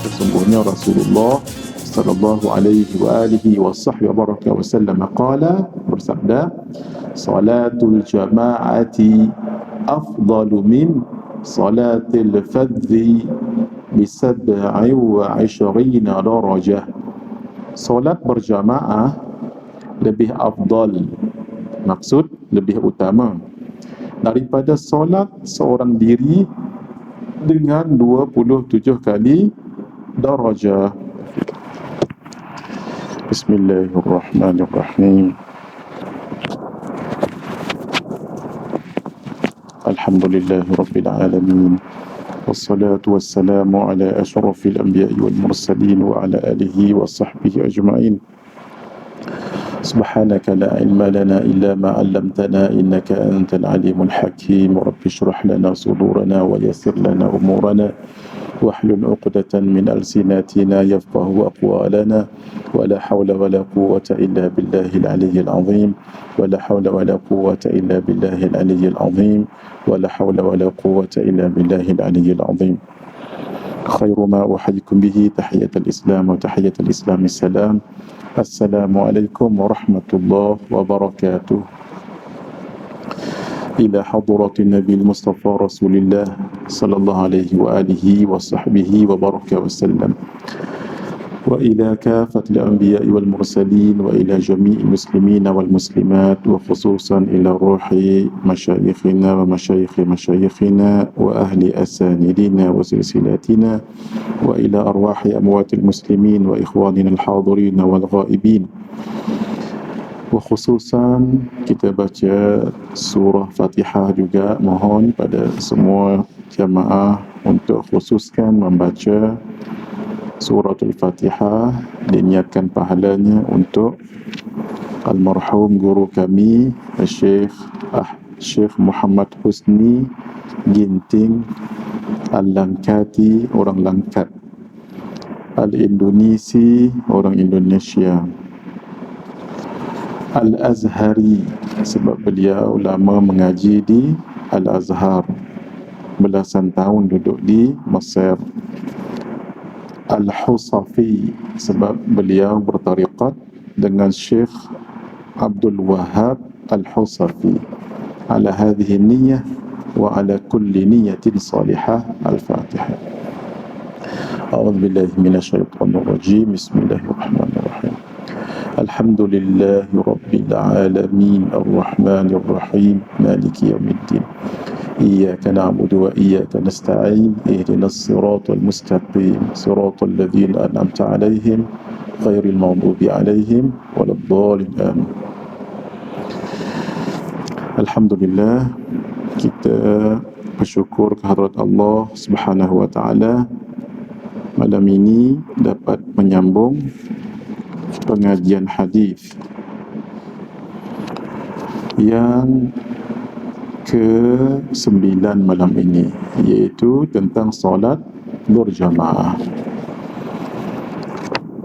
sesungguhnya Rasulullah sallallahu alaihi wa alihi wasallam qala, bersabda, salatul jama'ati afdalu min salatil fadhi bi 27 darajah. Solat berjamaah lebih afdal, maksud lebih utama daripada solat seorang diri dengan 27 kali darajah. Bismillahirrahmanirrahim. Alhamdulillahi rabbil alamin. Wassalatu wassalamu ala asyrafil anbiya'i wal mursalin wa ala alihi wa sahbihi ajma'in. Subhanaka la ilma lana illa ma 'allamtana innaka antal alimul hakim. Rabbi shrah lana sudurana wa yassir lana umurana wahlul 'uqdatan min alsinatina yafqahu aqwalana. Wa la hawla wa la quwwata illa billahil aliyyil 'azim. Wa la hawla wa la quwwata illa billahil aliyyil 'azim. Wa la hawla wa la quwwata illa billahil aliyyil 'azim. Khairu ma uhayyikum bihi tahiyatul islam wa tahiyatul islam assalam. Assalamualaikum warahmatullahi wabarakatuh. Ila hadratin Nabi Mustafa Rasulillah sallallahu alaihi wa alihi wa sahbihi wa baraka wa sallam. Wa ila kafatil anbiya'i wal mursalin wa ila jami'i muslimina wal muslimat wa khususan ila ruhi masyayikhina wa masyayikhi masyayikhina wa ahli asanidina wa silsilatina wa ila arwahi amwatil muslimin wa ikhwanina al-hadirin wal ghaibin. Wa khususan kita baca surah Fatihah juga, mohon pada semua jamaah untuk khususkan membaca suratul Fatihah, diniatkan pahalanya untuk almarhum guru kami Syekh Muhammad Husni Ginting Al-Langkati, orang Langkat, Al-Indonesi, orang Indonesia, Al-Azhari, sebab beliau lama mengaji di Al-Azhar, belasan tahun duduk di Mesir. Al-Husafi, sebab beliau bertariqat dengan Syekh Abdul Wahhab Al-Husafi. Ala hadhihi niyyah wa ala kulli niyyatin salihah. Al-Fatihah. A'udzu billahi minasyaitonir rajim. Bismillahirrahmanirrahim. Alhamdulillahi rabbil alamin arrahmanir rahim maliki yaumiddin. إياك نعبد وإياك نستعين اهدنا الصراط المستقيم صراط الذين أنعمت عليهم غير المغضوب عليهم ولا الضالين آمين. Alhamdulillah, kita bersyukur kehadrat Allah Subhanahu wa taala malam ini dapat menyambung pengajian hadis yang ke-9 malam ini, iaitu tentang solat berjamaah.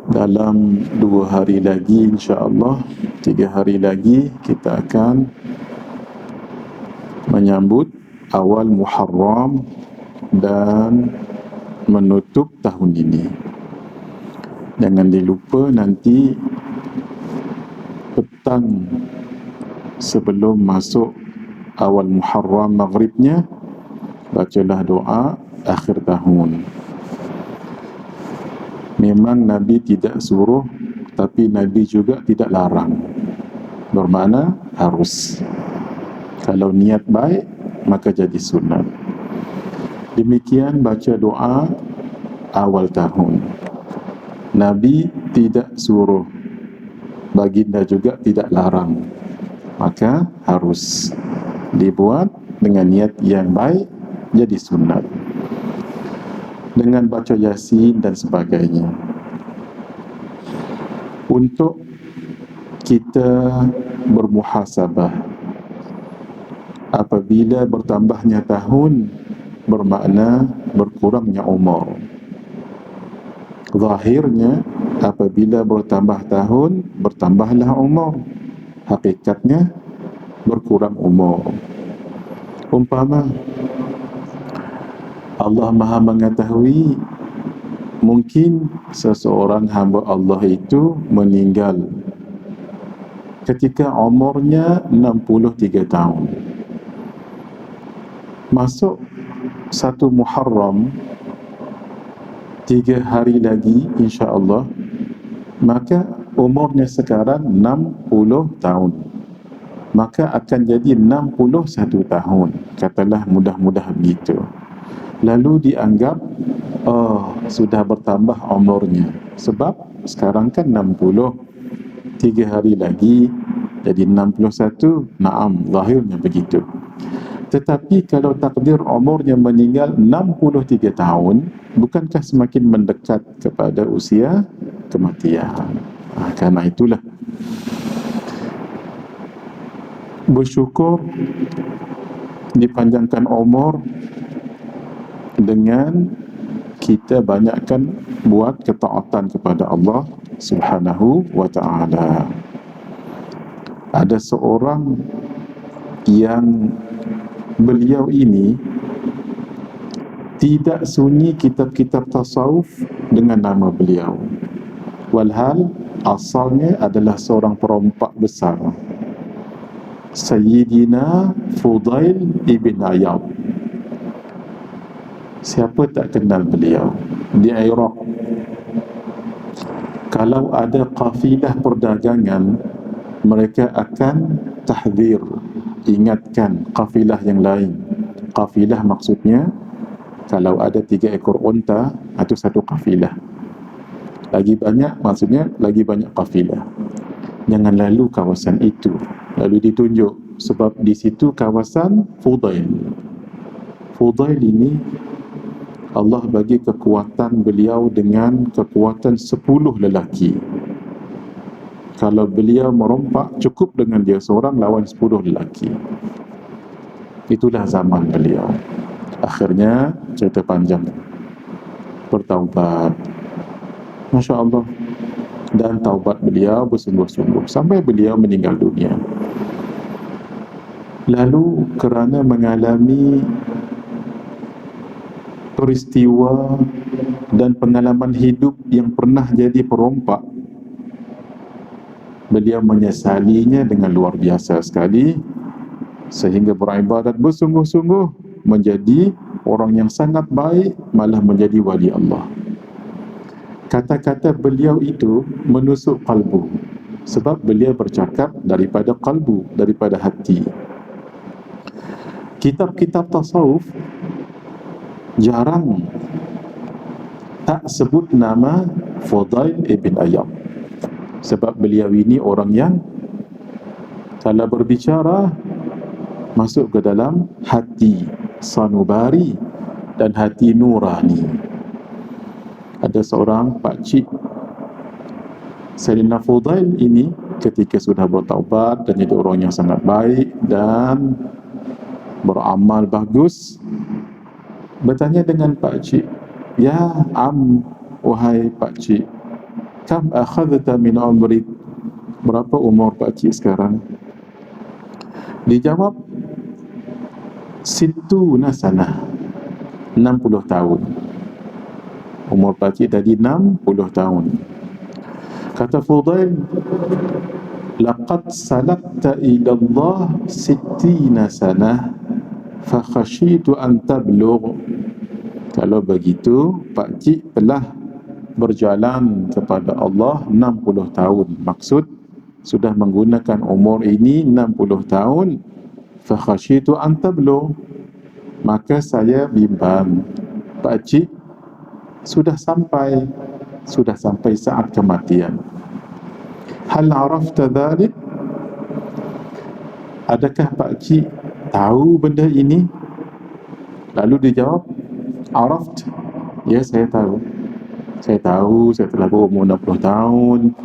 Dalam 2 hari lagi, insya-Allah 3 hari lagi, kita akan menyambut awal Muharram dan menutup tahun ini. Jangan dilupa nanti petang sebelum masuk awal Muharram maghribnya, bacalah doa akhir tahun. Memang Nabi tidak suruh, tapi Nabi juga tidak larang. Bermakna harus. Kalau niat baik, maka jadi sunat. Demikian baca doa awal tahun. Nabi tidak suruh, baginda juga tidak larang, maka harus dibuat dengan niat yang baik, jadi sunat, dengan baca Yasin dan sebagainya. Untuk kita bermuhasabah, apabila bertambahnya tahun, bermakna berkurangnya umur. Zahirnya, apabila bertambah tahun, bertambahlah umur. Hakikatnya, berkurang umur. Umpama Allah Maha mengetahui mungkin seseorang hamba Allah itu meninggal ketika umurnya 63 tahun. Masuk 1 Muharram 3 hari lagi insya-Allah, maka umurnya sekarang 60 tahun. Maka akan jadi 61 tahun. Katalah mudah-mudah begitu. Lalu dianggap sudah bertambah umurnya. Sebab sekarang kan 60, 3 hari lagi jadi 61. Naam, zahirnya begitu. Tetapi kalau takdir umurnya meninggal 63 tahun, bukankah semakin mendekat kepada usia kematian? Karena itulah bersyukur dipanjangkan umur dengan kita banyakkan buat ketaatan kepada Allah Subhanahu wa ta'ala. Ada seorang yang beliau ini tidak sunyi kitab-kitab tasawuf dengan nama beliau. Walhal asalnya adalah seorang perompak besar, Sayyidina Fudail ibn Iyad. Siapa tak kenal beliau? Di Iraq, kalau ada kafilah perdagangan, mereka akan tahdzir, ingatkan kafilah yang lain. Kafilah maksudnya kalau ada 3 ekor unta, itu satu kafilah. Lagi banyak maksudnya lagi banyak kafilah. Jangan lalu kawasan itu. Lalu ditunjuk, sebab di situ kawasan Fudail. Fudail ini Allah bagi kekuatan beliau dengan kekuatan 10 lelaki. Kalau beliau merompak, cukup dengan dia seorang lawan 10 lelaki. Itulah zaman beliau. Akhirnya cerita panjang, bertaubat, Masya Allah. Dan taubat beliau bersungguh-sungguh sampai beliau meninggal dunia. Lalu kerana mengalami peristiwa dan pengalaman hidup yang pernah jadi perompak, beliau menyesalinya dengan luar biasa sekali, sehingga beribadat bersungguh-sungguh, menjadi orang yang sangat baik, malah menjadi wali Allah. Kata-kata beliau itu menusuk kalbu, sebab beliau bercakap daripada kalbu, daripada hati. Kitab-kitab tasawuf jarang tak sebut nama Fudail ibn Iyad, sebab beliau ini orang yang kalau berbicara masuk ke dalam hati sanubari dan hati nurani. Ada seorang pakcik Sayyidina Fudail ini ketika sudah bertaubat dan jadi orang yang sangat baik dan beramal bagus, bertanya dengan pakcik, "Ya wahai pakcik, kam akhadta min umri?" Berapa umur pakcik sekarang? Dijawab, "Sittuna sanah." 60 tahun. Umur pakcik tadi 60 tahun. Kata Fudail, "Laqad salakta ila Allah 60 sanah fa khashitu an tablugh." Kalau begitu, pakcik telah berjalan kepada Allah 60 tahun. Maksud, sudah menggunakan umur ini 60 tahun. Fa khashitu an tablugh. Maka saya bimbang, pakcik sudah sampai saat kematian. Hal arafta dhalik? Adakah pakcik tahu benda ini? Lalu dijawab, "Araft." Ya, saya tahu. Saya telah berumur 60 tahun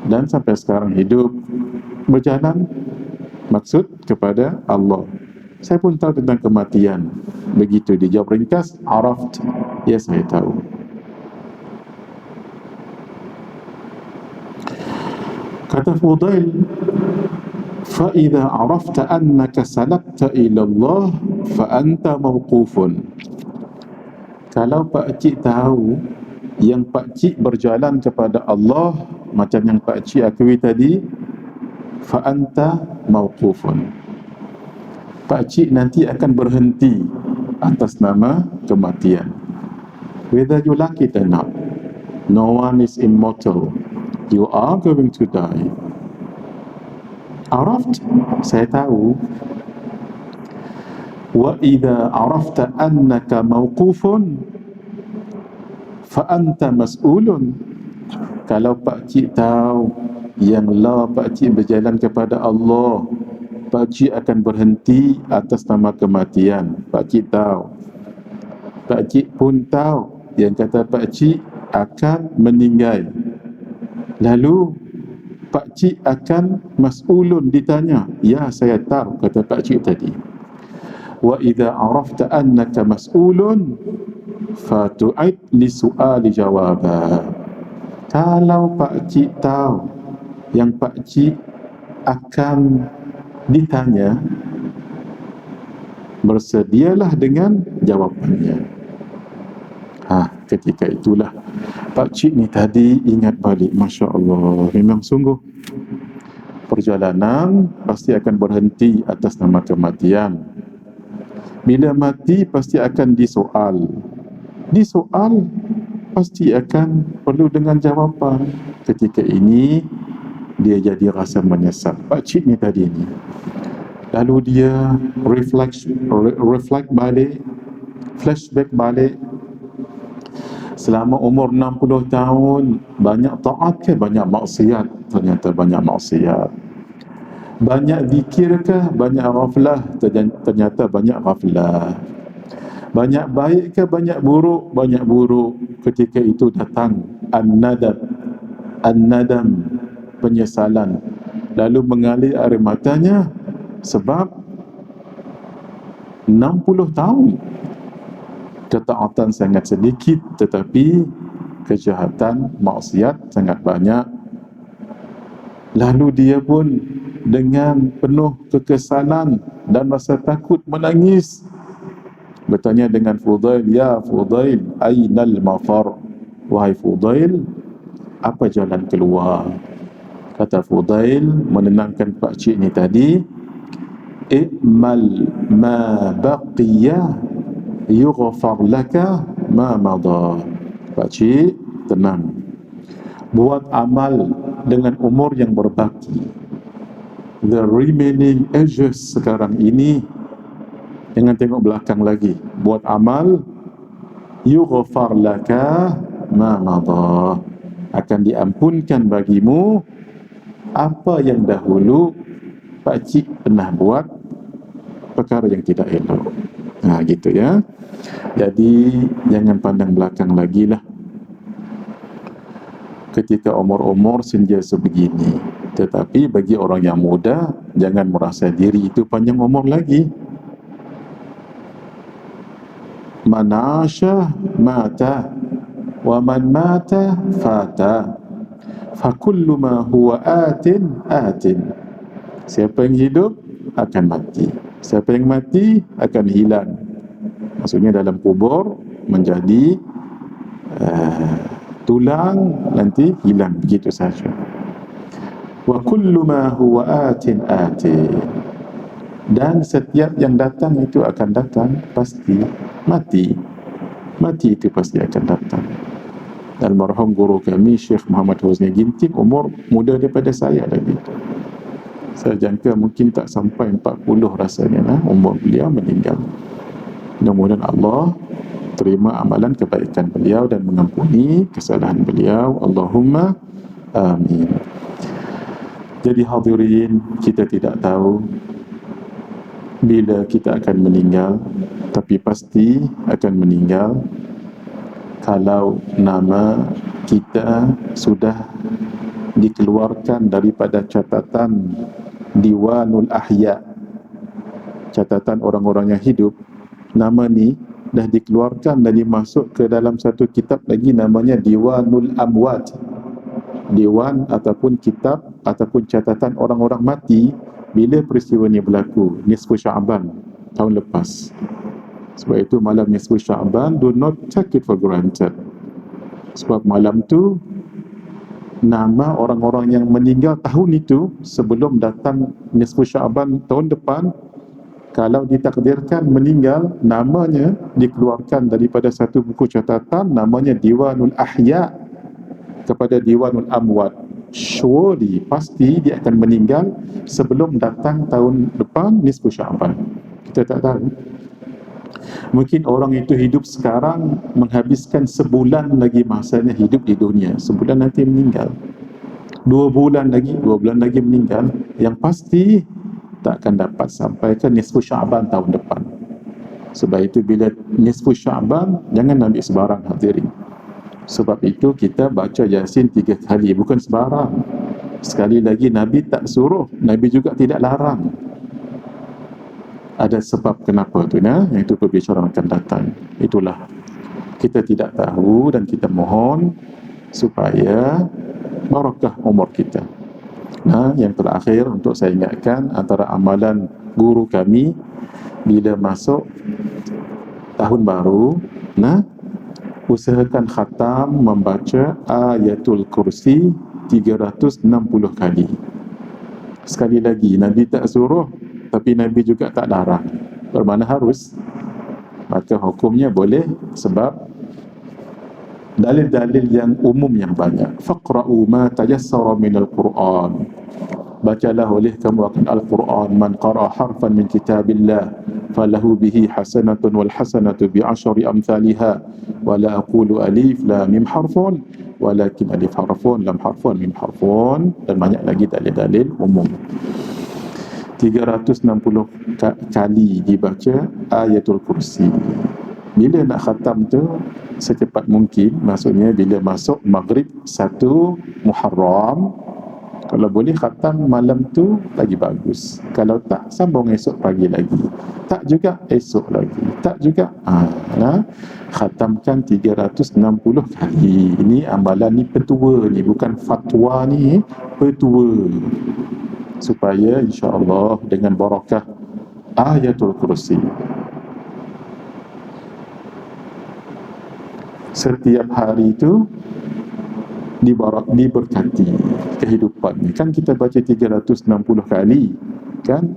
dan sampai sekarang hidup berjalan maksud kepada Allah. Saya pun tahu tentang kematian. Begitu dijawab ringkas, "Araft." Ya, saya tahu. Kata Fudail, "Fa'idha arafta annaka salakta ila Allah, fa'anta mawqufun." Kalau pakcik tahu yang pakcik berjalan kepada Allah macam yang pakcik akui tadi, fa anta mauqufun, pakcik nanti akan berhenti atas nama kematian. Whether you like it or not, no one is immortal. You are going to die. Araft, saya tahu. Wa idza arafta annaka mauqufun fa anta mas'ulun. Kalau pakcik tahu yang pakcik berjalan kepada Allah, pakcik akan berhenti atas nama kematian. Pakcik tahu. Pakcik pun tahu yang kata pakcik akan meninggal. Lalu pakcik akan mas'ulun, ditanya. Ya, saya tahu, kata pakcik tadi. Wa idza arafta annaka mas'ulun fatu'id li su'ali jawaba. Kalau pakcik tahu yang pakcik akan ditanya, bersedialah dengan jawapannya. Ketika itulah pakcik ni tadi ingat balik, Masya Allah, memang sungguh perjalanan pasti akan berhenti atas nama kematian. Bila mati pasti akan disoal. Disoal pasti akan perlu dengan jawapan. Ketika ini dia jadi rasa menyesal. Pakcik ni tadi ni, lalu dia reflect balik, flashback balik. Selama umur 60 tahun, banyak taat ke banyak maksiat? Ternyata banyak maksiat. Banyak zikir ke banyak ghaflah? Ternyata banyak ghaflah. Banyak baik ke banyak buruk? Banyak buruk. Ketika itu datang an-nadam, penyesalan. Lalu mengalir air matanya sebab 60 tahun ketaatan sangat sedikit, tetapi kejahatan, maksiat sangat banyak. Lalu dia pun dengan penuh kekesalan dan rasa takut menangis, bertanya dengan Fudail, ya Fudail, ainal mafar? Wahai Fudail, apa jalan keluar? Kata Fudail menenangkan pakcik ni tadi, i'mal ma baqiya yughfar laka ma madha. Pakcik tenang, buat amal dengan umur yang berbaki. The remaining ages sekarang ini, jangan tengok belakang lagi. Buat amal, yughfar laka ma madha, akan diampunkan bagimu apa yang dahulu pakcik pernah buat perkara yang tidak elok. Gitu ya. Jadi jangan pandang belakang lagi lah ketika umur-umur senja sebegini. Tetapi bagi orang yang muda, jangan merasa diri itu panjang umur lagi. Man 'asha mata wa man mata fata, fa kullu ma huwa atin atin. Siapa yang hidup akan mati, siapa yang mati akan hilang. Maksudnya dalam kubur menjadi tulang, nanti hilang begitu saja. Wa kullu ma huwa atin atin, dan setiap yang datang itu akan datang, pasti mati. Mati itu pasti akan datang. Almarhum guru kami Syekh Muhammad Huzni Ginting umur muda daripada saya lagi. Saya jangka mungkin tak sampai 40 rasanya umur beliau meninggal. Mudah-mudahan Allah terima amalan kebaikan beliau dan mengampuni kesalahan beliau. Allahumma amin. Jadi hadirin, kita tidak tahu bila kita akan meninggal, tapi pasti akan meninggal kalau nama kita sudah dikeluarkan daripada catatan Diwanul Ahya, catatan orang-orang yang hidup. Nama ni dah dikeluarkan dan dimasuk ke dalam satu kitab lagi, namanya Diwanul Amwat. Dewan ataupun kitab ataupun catatan orang-orang mati bila peristiwa ni berlaku, nisfu Sya'ban tahun lepas. Sebab itu malam nisfu Sya'ban, do not take it for granted. Sebab malam tu nama orang-orang yang meninggal tahun itu sebelum datang nisfu Sya'ban tahun depan, kalau ditakdirkan meninggal, namanya dikeluarkan daripada satu buku catatan, namanya Diwanul Ahya kepada Diwanul Amwat. Surely, pasti dia akan meninggal sebelum datang tahun depan nisfu Sya'ban. Kita tak tahu. Mungkin orang itu hidup sekarang, menghabiskan sebulan lagi masanya hidup di dunia, sebulan nanti meninggal. 2 bulan lagi meninggal. Yang pasti tak akan dapat sampai ke nisfu Sya'ban tahun depan. Sebab itu bila nisfu Sya'ban, jangan ambil sebarang, hadirin. Sebab itu kita baca Yasin 3 kali, bukan sebarang. Sekali lagi, Nabi tak suruh, Nabi juga tidak larang. Ada sebab kenapa tu, yang itu perbicaraan akan datang. Itulah, kita tidak tahu dan kita mohon supaya barakah umur kita. Yang terakhir untuk saya ingatkan, antara amalan guru kami bila masuk tahun baru, usahakan khatam membaca Ayatul Kursi 360 kali. Sekali lagi, Nabi tak suruh, tapi Nabi juga tak larang. Bermakna harus. Maka hukumnya boleh, sebab dalil-dalil yang umum yang banyak. Faqra'u ma tayassara minal Qur'an. Bacalah oleh kamu akan Al-Quran. Man qara'a harfan min kitabillah falahu bihi hasanatun wal hasanatu bi asyri amthaliha wa la aqulu alif lam mim harfun walakin alif harfun lam harfun mim harfun. Dan banyak lagi dalil-dalil umum. 360 kali dibaca Ayatul Kursi. Bila nak khatam tu secepat mungkin, maksudnya bila masuk Maghrib 1 Muharram, kalau boleh khatam malam tu lagi bagus. Kalau tak, sambung esok pagi lagi. Tak juga, esok lagi. Tak juga, khatamkan 360 kali. Ini amalan ni petua ni, bukan fatwa ni, petua. Supaya insya-Allah dengan barakah Ayatul Kursi, setiap hari itu diberkati kehidupan ni. Kan kita baca 360 kali kan,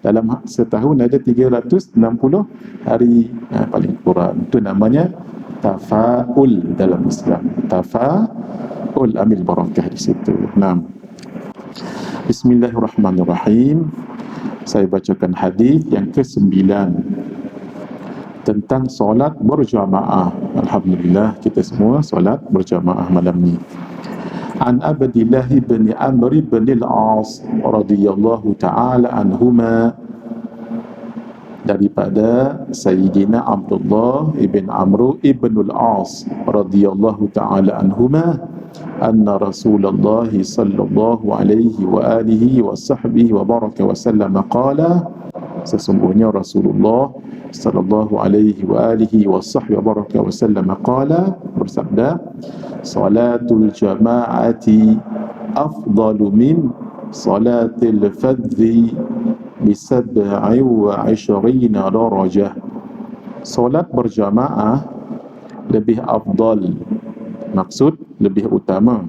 dalam setahun ada 360 hari paling kurang. Itu namanya tafaul dalam Islam. Tafaul, ambil barakah di situ. Bismillahirrahmanirrahim. Saya bacakan hadis yang ke-9 tentang solat berjamaah. Alhamdulillah, kita semua solat berjamaah malam ni. An Abdillah bin Amr bin al-As radhiyallahu ta'ala anhuma, daripada Sayyidina Abdullah ibn Amr ibn al-As radhiyallahu ta'ala anhuma, anna Rasulullah sallallahu alaihi wa alihi wa sahbihi wa baraka wa sallam qala, sesungguhnya Rasulullah sallallahu alaihi wa alihi wa sahbihi wa baraka wa sallam qala, bersabda, salatul jama'ati afdalu min salatil fadhi bisab'i wa 20 darajah. Solat berjamaah lebih afdal, maksud lebih utama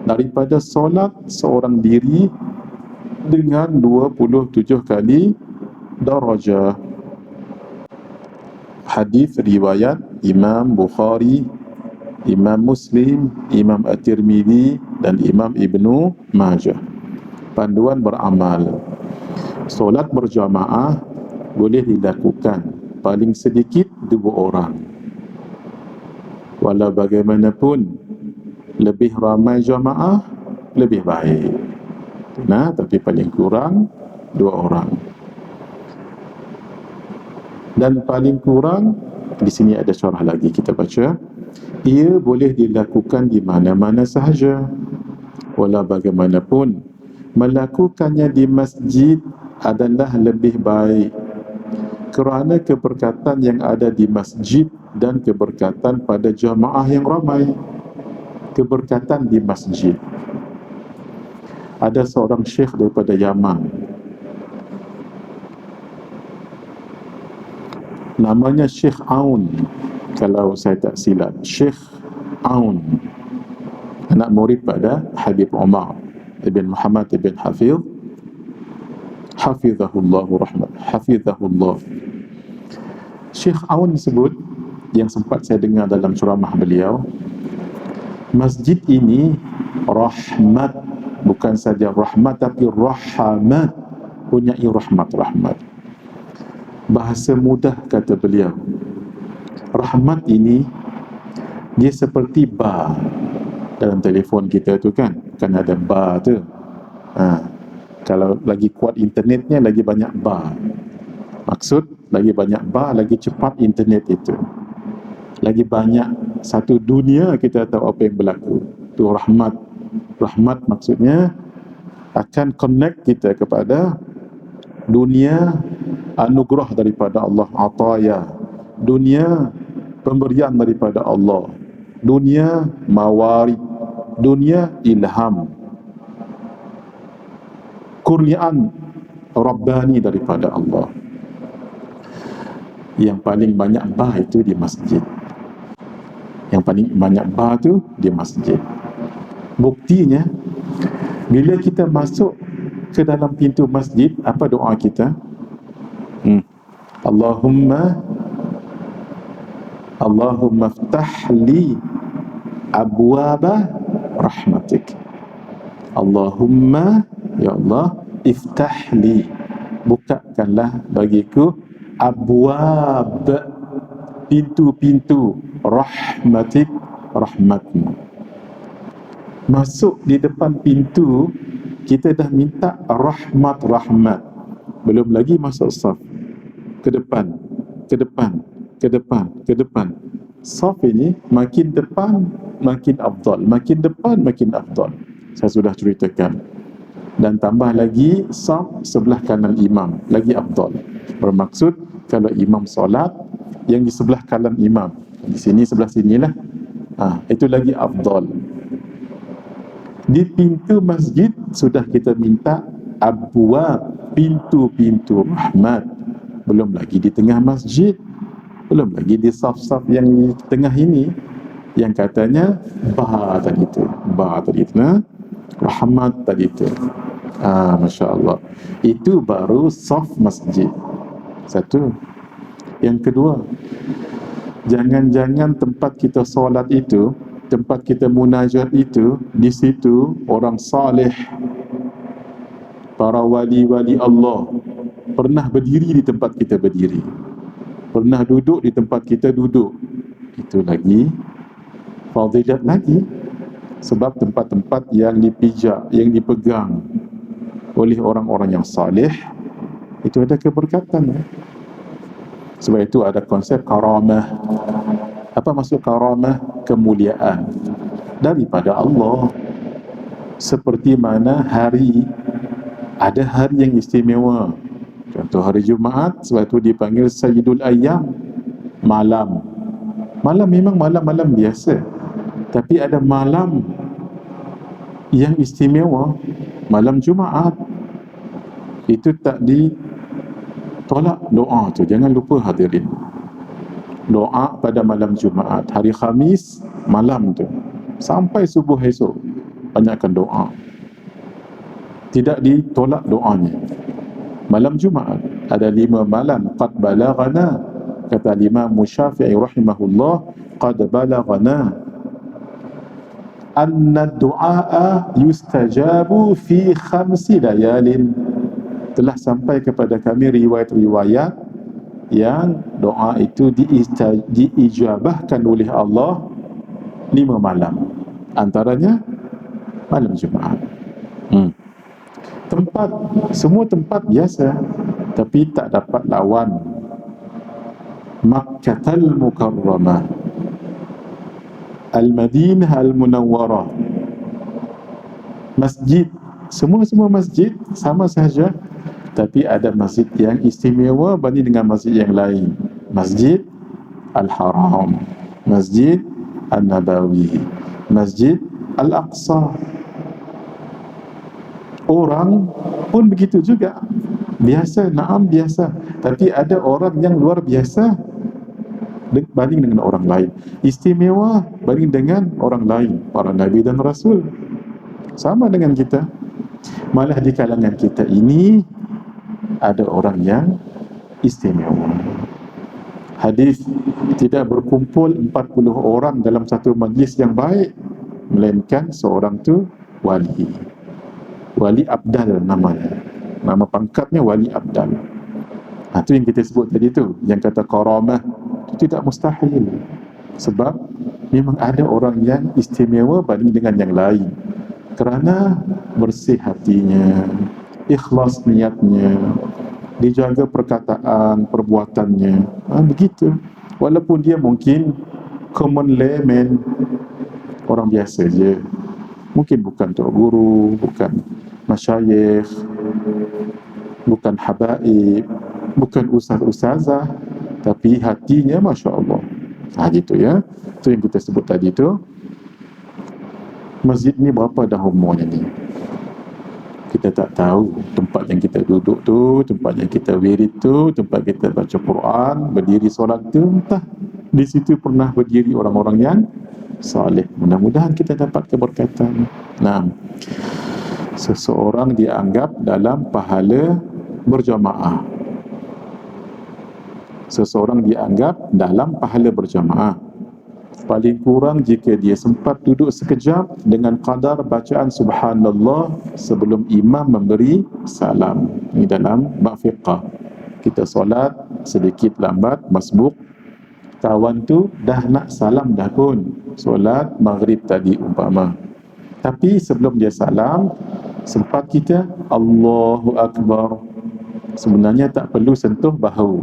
daripada solat seorang diri dengan 27 kali darajah. Hadis riwayat Imam Bukhari, Imam Muslim, Imam At-Tirmidzi dan Imam Ibnu Majah. Panduan beramal. Solat berjamaah boleh dilakukan paling sedikit 2 orang. Walau bagaimanapun, lebih ramai jamaah lebih baik. Tapi paling kurang 2 orang. Dan paling kurang, di sini ada syarah lagi, kita baca. Ia boleh dilakukan di mana-mana sahaja. Walau bagaimanapun, melakukannya di masjid adalah lebih baik, kerana keberkatan yang ada di masjid dan keberkatan pada jamaah yang ramai. Keberkatan di masjid. Ada seorang syekh daripada Yaman. Namanya Syekh Aun, kalau saya tak silap. Syekh Aun, anak murid pada Habib Umar ibn Muhammad ibn Hafizahullah. Syekh Aun sebut, yang sempat saya dengar dalam ceramah beliau, masjid ini rahmat, bukan saja rahmat tapi rahmat, punyai rahmat. Bahasa mudah kata beliau, rahmat ini dia seperti bar dalam telefon kita tu kan ada bar tu. Kalau lagi kuat internetnya, lagi banyak bar. Maksud, lagi banyak bar, lagi cepat internet itu, lagi banyak satu dunia kita tahu apa yang berlaku. Itu rahmat. Rahmat maksudnya akan connect kita kepada dunia anugerah daripada Allah, ataya, dunia pemberian daripada Allah, dunia mawarid, dunia ilham, kurniaan Rabbani daripada Allah. Yang paling banyak bah itu di masjid. Yang paling banyak bah itu di masjid. Buktinya, bila kita masuk ke dalam pintu masjid, apa doa kita? Allahumma ftah li abwaba rahmatik. Allahumma, ya Allah, iftah li, bukakanlah bagiku abwab, pintu-pintu rahmatik, rahmatmu. Masuk di depan pintu, kita dah minta rahmat. Belum lagi masuk saf, ke depan. Saf ini makin depan makin afdal, makin depan makin afdal. Saya sudah ceritakan. Dan tambah lagi saf sebelah kanan imam, lagi afdal. Bermaksud kalau imam solat, yang di sebelah kanan imam, di sini sebelah sinilah, itu lagi afdal. Di pintu masjid sudah kita minta abwab, pintu-pintu rahmat. Belum lagi di tengah masjid, belum lagi di saf-saf yang di tengah ini, yang katanya bah tadi tu, rahmat tadi tu. Masya Allah. Itu baru saf masjid. Satu. Yang kedua, jangan-jangan tempat kita solat itu, tempat kita munajat itu, di situ orang saleh, para wali-wali Allah pernah berdiri di tempat kita berdiri, pernah duduk di tempat kita duduk. Itu lagi fadilat lagi. Sebab tempat-tempat yang dipijak, yang dipegang oleh orang-orang yang saleh, itu ada keberkatan. Sebab itu ada konsep karamah. Apa maksud karamah? Kemuliaan daripada Allah. Seperti mana ada hari yang istimewa. Contoh hari Jumaat, sebab itu dipanggil Sayyidul Ayyam, malam. Malam memang malam-malam biasa, tapi ada malam yang istimewa, malam Jumaat. Itu tak ditolak doa tu. Jangan lupa hadirin, doa pada malam Jumaat, hari Khamis malam tu sampai subuh esok, banyakkan doa. Tidak ditolak doanya. Malam Jumaat ada 5 malam. Qad balaghana, kata Imam Syafi'i rahimahullah, qad balaghana anna du'a yustajabu fi 5 layalin. Telah sampai kepada kami riwayat-riwayat yang doa itu diijabahkan oleh Allah 5 malam, antaranya malam Jumaat. Semua tempat biasa, tapi tak dapat lawan Makkatul Mukarramah, Al-Madinah Al-Munawwarah. Masjid, semua masjid sama sahaja, tapi ada masjid yang istimewa banding dengan masjid yang lain. Masjid Al-Haram, Masjid An-Nabawi, Masjid Al-Aqsa. Orang pun begitu juga, biasa, naam biasa. Tapi ada orang yang luar biasa, banding dengan orang lain, istimewa banding dengan orang lain, para nabi dan rasul. Sama dengan kita. Malah di kalangan kita ini ada orang yang istimewa. Hadis, tidak berkumpul 40 orang dalam satu majlis yang baik, melainkan seorang tu wali. Wali Abdal namanya. Nama pangkatnya Wali Abdal. Itu yang kita sebut tadi tu. Yang kata karamah, itu tidak mustahil. Sebab memang ada orang yang istimewa banding dengan yang lain. Kerana bersih hatinya, ikhlas niatnya, dijaga perkataan, perbuatannya. Begitu. Walaupun dia mungkin common layman, orang biasa je. Mungkin bukan tok guru, bukan masyayikh, bukan habaib, bukan ustaz-ustazah, tapi hatinya Masya Allah. Gitu ya. Itu yang kita sebut tadi tu. Masjid ni berapa dah umurnya ni? Kita tak tahu. Tempat yang kita duduk tu, tempat yang kita wirid tu, tempat kita baca Quran, berdiri solat tu, entah di situ pernah berdiri orang-orang yang salih. Mudah-mudahan kita dapat keberkatan. Nah, seseorang dianggap dalam pahala berjamaah. Seseorang dianggap dalam pahala berjamaah. Paling kurang jika dia sempat duduk sekejap dengan kadar bacaan subhanallah sebelum imam memberi salam. Ini dalam bab fiqh. Kita solat sedikit lambat, masbuk, kawan tu dah nak salam dah pun, solat maghrib tadi umpama. Tapi sebelum dia salam, sempat kita Allahu Akbar. Sebenarnya tak perlu sentuh bahu.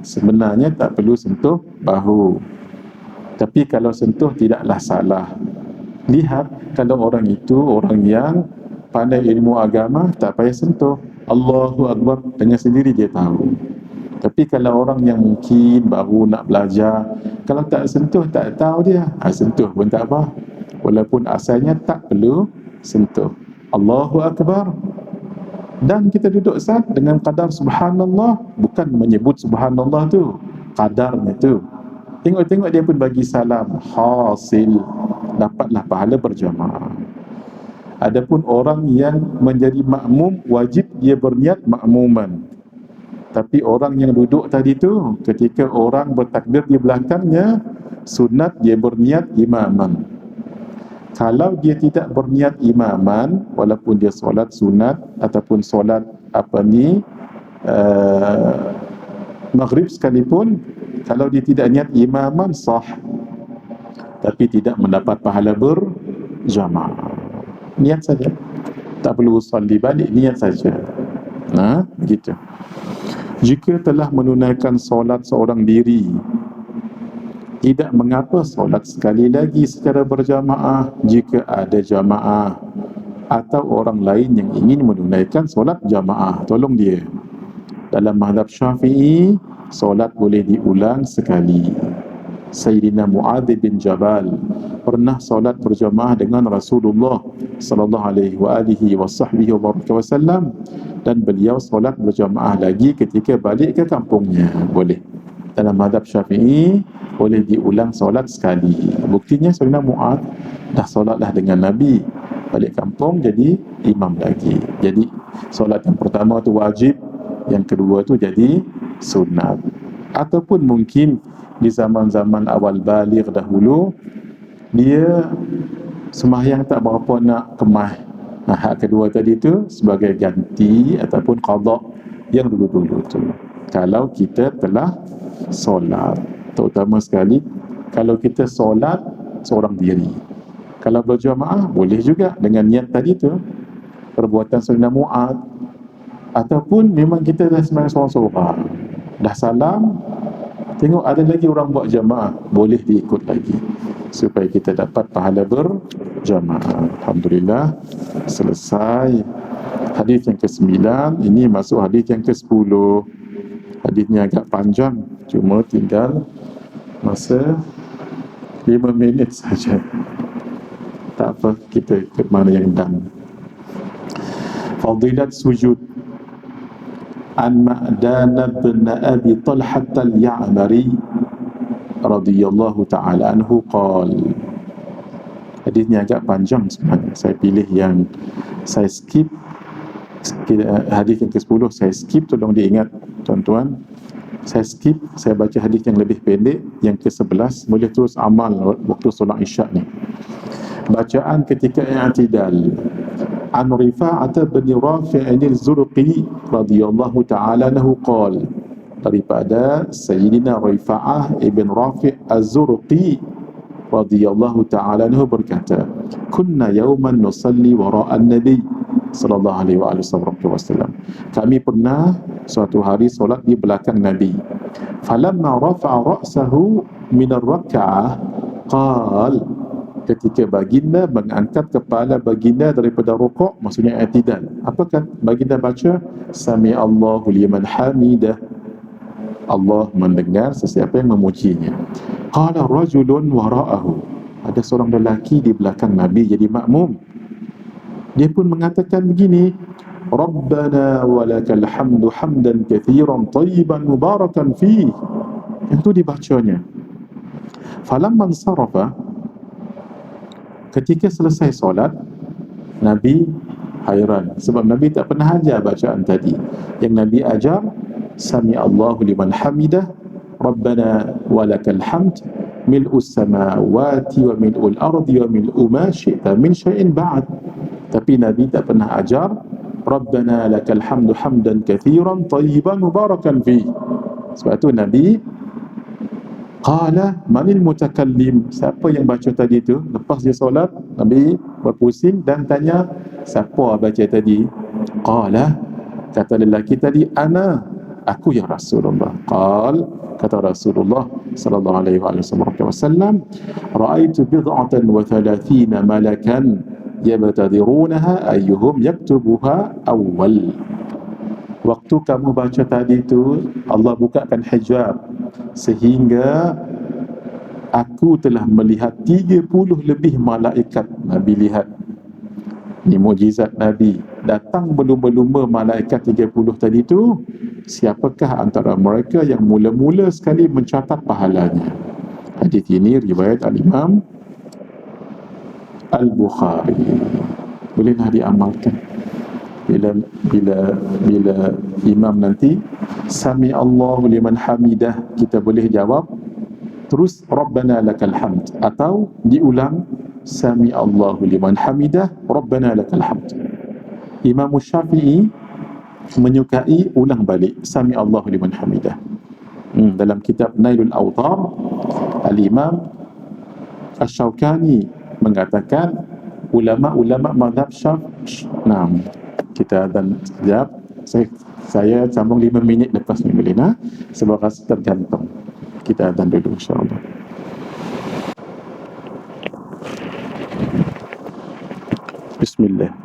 Sebenarnya tak perlu sentuh bahu. Tapi kalau sentuh tidaklah salah. Lihat, kalau orang itu orang yang pandai ilmu agama, tak payah sentuh. Allahu Akbar, dengan sendiri dia tahu. Tapi kalau orang yang mungkin baru nak belajar, kalau tak sentuh tak tahu dia, sentuh pun tak apa. Walaupun asalnya tak perlu sentuh. Allahu Akbar. Dan kita duduk sat dengan kadar subhanallah, bukan menyebut subhanallah tu, kadarnya tu. Tengok-tengok dia pun bagi salam, hasil dapatlah pahala berjamaah. Adapun orang yang menjadi makmum, wajib dia berniat makmuman. Tapi orang yang duduk tadi tu, ketika orang bertakbir di belakangnya, sunat dia berniat imaman. Kalau dia tidak berniat imaman, walaupun dia solat sunat ataupun solat maghrib sekalipun, kalau dia tidak niat imaman sah, tapi tidak mendapat pahala berjamaah. Niat saja, tak perlu usalli balik, niat saja. Begitu. Jika telah menunaikan solat seorang diri, tidak mengapa solat sekali lagi secara berjamaah jika ada jamaah atau orang lain yang ingin menunaikan solat jamaah. Tolong dia. Dalam mazhab Syafi'i, solat boleh diulang sekali. Sayyidina Muadz bin Jabal pernah solat berjamaah dengan Rasulullah sallallahu alaihi wasallam, dan beliau solat berjamaah lagi ketika balik ke kampungnya. Boleh. Dalam mazhab Syafi'i boleh diulang solat sekali. Buktinya Sayyidina Muadz dah solatlah dengan Nabi, balik kampung jadi imam lagi. Jadi solat yang pertama tu wajib, yang kedua tu jadi sunat. Ataupun mungkin di zaman-zaman awal baligh dahulu, dia sembahyang tak berapa nak kemah. Hak kedua tadi tu sebagai ganti ataupun qada yang dulu-dulu tu. Kalau kita telah solat, terutama sekali kalau kita solat seorang diri. Kalau berjamaah boleh juga dengan niat tadi tu, perbuatan Sayyidina Muadz. Ataupun memang kita dah sembahyang seorang-seorang, dah salam, tengok ada lagi orang buat jamaah, boleh diikut lagi supaya kita dapat pahala berjamaah. Alhamdulillah, selesai hadis yang ke-9. Ini masuk hadis yang ke-10. Hadisnya agak panjang, cuma tinggal masa 5 minit saja. Tak apa, kita ikut mana yang dan. Fadilat sujud. an Ma'dan bin Abi Talhah al-Ya'mari radhiyallahu ta'ala anhu qala. Hadisnya agak panjang sebenarnya. Saya pilih yang saya skip. Hadis yang ke-10 saya skip, tolong diingat tuan-tuan. Saya skip, saya baca hadis yang lebih pendek. Yang ke-11 boleh terus amal waktu solat Isyak ni. Bacaan ketika i'tidal. An Rifa'ah bin Rafi' al-Zurqi radhiyallahu ta'ala anhu qala, daripada Sayyidina Rifa'ah ibn Rafi' al-Zurqi radhiyallahu ta'ala anhu berkata, kunna yawman nusalli wara'an nabi sallallahu alaihi wasallam. Kami pernah suatu hari solat di belakang Nabi. Falamma rafa'a ra'sahu min ar-rak'ah qala, ketika baginda mengangkat kepala baginda daripada rukuk, maksudnya i'tidal, apakah baginda baca? Sami Allahu liman hamidah, Allah mendengar sesiapa yang memujinya. Qala rajulun wara'ahu, ada seorang lelaki di belakang Nabi jadi makmum. Dia pun mengatakan begini, Rabbana walakal hamdu hamdan kathiran tayyiban mubarakan fi. Itu dibacanya. Falamman sarafa, ketika selesai solat, Nabi hairan sebab Nabi tak pernah ajar bacaan tadi. Yang Nabi ajar, Sami Allahu liman hamidah, Rabbana walakal hamd, mil'us samawati wa mil'ul ardi wa mil'u ma syi'ta min syai'in ba'd. Tapi Nabi tak pernah ajar Rabbana lakal hamdu hamdan kathiran tayyiban mubarakan fi. Sebab tu Nabi qala manil mutakallim, siapa yang baca tadi tu? Lepas dia solat, Nabi berpusing dan tanya, siapa baca tadi? Qala, kata lelaki tadi, ana, aku ya Rasulullah. Qal, kata Rasulullah sallallahu alaihi wasallam, ra'aitu bid'atan wa thalathina malakan yabtadirunaha ayyuhum yaktubuha awwal. Waktu kamu baca tadi tu, Allah bukakan hijab sehingga aku telah melihat 30 lebih malaikat. Nabi lihat, ni mukjizat Nabi. Datang berlumba-lumba malaikat 30 tadi tu, siapakah antara mereka yang mula-mula sekali mencatat pahalanya? Hadis ini riwayat Al-Imam Al-Bukhari. Bolehlah diamalkan. Bila imam nanti Sami Allahu liman hamidah, kita boleh jawab terus Rabbana lakal hamd, atau diulang Sami Allahu liman hamidah, Rabbana lakal hamd. Imam Syafi'i menyukai ulang balik Sami Allahu liman hamidah. Dalam kitab Nailul Awtar, Al-Imam Asy-Syaukani mengatakan ulama-ulama mazhab Syafi'i. Kita dan sekejap, saya sambung 5 minit lepas ni boleh nak? Sebab rasa tergantung. Kita adhan dulu insya-Allah. Bismillah.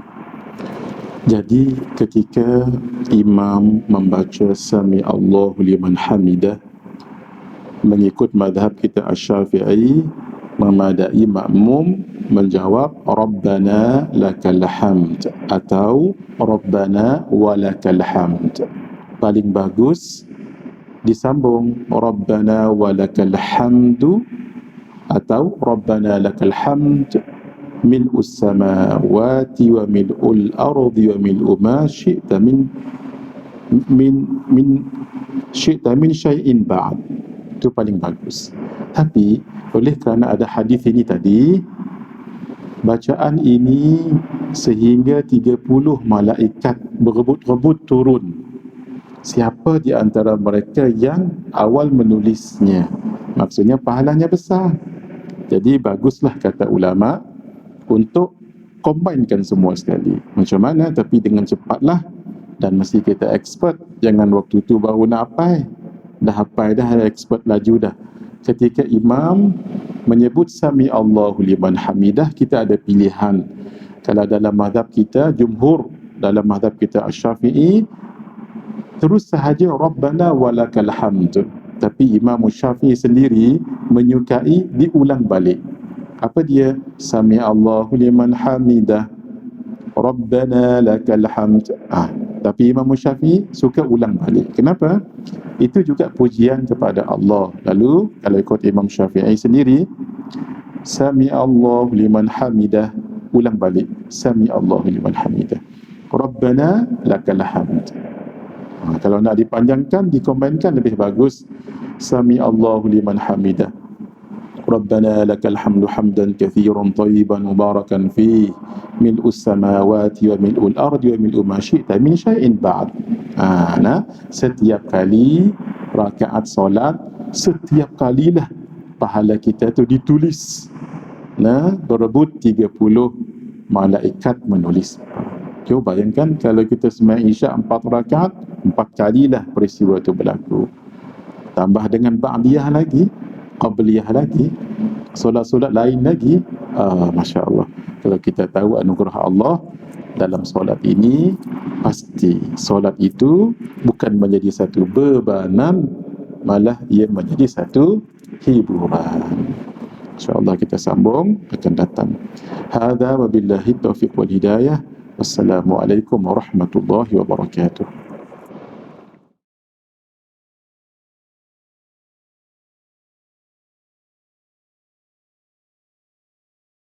Jadi ketika imam membaca Sami Allahu liman hamidah, mengikut mazhab kita Asy-Syafi'i, memadai makmum menjawab Rabbana lakal hamd atau Rabbana walakal hamd. Paling bagus disambung Rabbana walakal hamdu atau Rabbana lakal hamd mil'us samawati wa mil'ul ardi wa mil'u ma syi'ta min syi'ta min syai'in ba'd. Itu paling bagus. Tapi oleh kerana ada hadis ini tadi, bacaan ini sehingga 30 malaikat berebut-rebut turun. Siapa di antara mereka yang awal menulisnya? Maksudnya pahalanya besar. Jadi baguslah kata ulama untuk combinekan semua sekali. Macam mana? Tapi dengan cepatlah, dan mesti kita expert. Jangan waktu tu baru nak hafal. Dah hafal dah, expert laju dah. Ketika imam menyebut Sami Allahu liman hamidah, kita ada pilihan. Kalau dalam mazhab kita jumhur, dalam mazhab kita Asy-Syafi'i, terus sahaja Rabbana walakal hamd. Tapi Imam Syafi'i sendiri menyukai diulang balik. Apa dia? Sami Allahu liman hamidah, Rabbana lakal hamd. Tapi Imam Syafi'i suka ulang balik. Kenapa? Itu juga pujian kepada Allah. Lalu kalau ikut Imam Syafi'i sendiri, Sami Allahu liman hamidah, ulang balik, Sami Allahu liman hamidah, Rabbana lakal hamd. Kalau nak dipanjangkan, dikombinkan lebih bagus, Sami Allahu liman hamidah, Rabbana lakal hamdu hamdan kathiran tayyiban mubarakan fih, mil'us samawati wa mil'ul ardi wa mil'u ma syi'ta min syai'in ba'd. Setiap kali rakaat solat, setiap kalilah pahala kita tu ditulis. Berebut 30 malaikat menulis. Cuba bayangkan kalau kita sembahyang Isyak 4 rakaat, 4 kalilah peristiwa itu berlaku. Tambah dengan ba'diyah lagi, qabliyah lagi, solat-solat lain lagi. Masya Allah. Kalau kita tahu anugerah Allah dalam solat ini, pasti solat itu bukan menjadi satu bebanan, malah ia menjadi satu hiburan. InsyaAllah kita sambung akan datang. Hadza wabillahi taufiq wal hidayah. Wassalamualaikum warahmatullahi wabarakatuh.